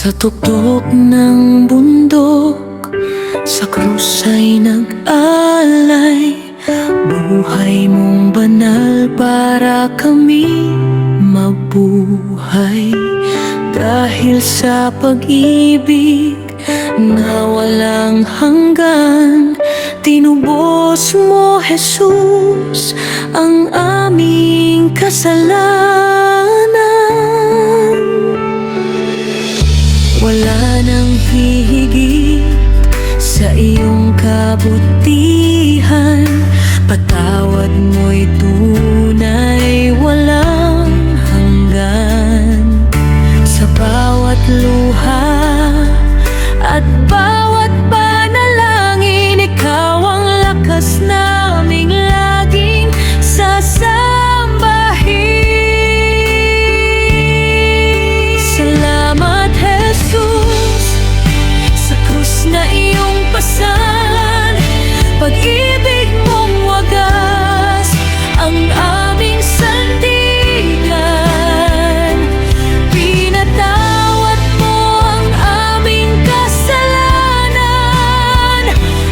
Sa tuktok ng bundok, sa krus ay nag-alay. Buhay mong banal para kami mabuhay. Dahil sa pag-ibig na walang hanggan, tinubos mo, Jesus, ang aming kasalanan. Wala nang hihigit sa iyong kabutihan. Patawad mo'y tunay, walang hanggan. Sa bawat luha at bawat panalangin, ikaw ang lakas naming laging sasambahin. Salamat, Jesus, sa krus na iyong pasan. Pag-ibig mong wagas ang aming sandigan. Pinatawad mo ang aming kasalanan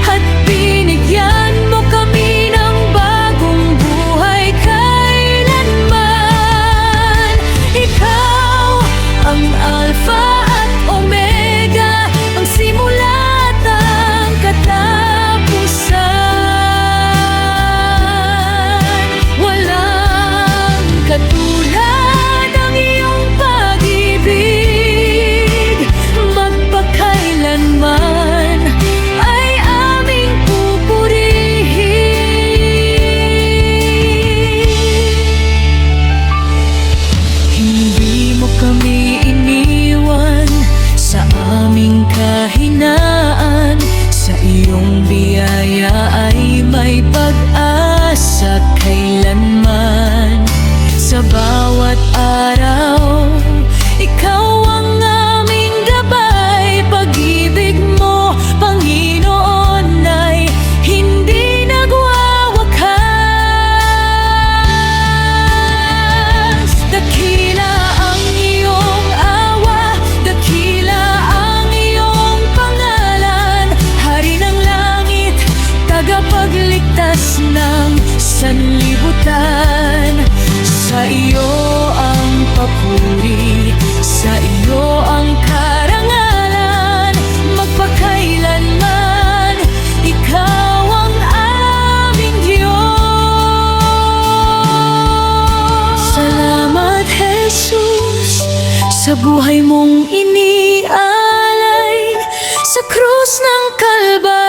at binigyan mo kami ng bagong buhay kailanman. Ikaw ang Alpha at Omega, ang simula at ang katapusan. Walang katulad ang iyong pag-ibig, magpakailanman ay aming pupurihin. Hindi mo kami iniwan sa aming kahinaan. Sa iyong biyaya ay may pag-asa kailanman. Sa bawat araw, ikaw ang aming gabay. Pag-ibig mo, Panginoon, ay hindi nagwawakas. Dakila ang iyong awa, dakila ang iyong pangalan. Hari ng langit, tagapagligtas ng sanlibutan. Sa iyo ang papuri, sa iyo ang karangalan, magpakailanman. Ikaw ang aming Diyos. Salamat, Jesus, sa buhay mong inialay sa krus ng Kalbaryo.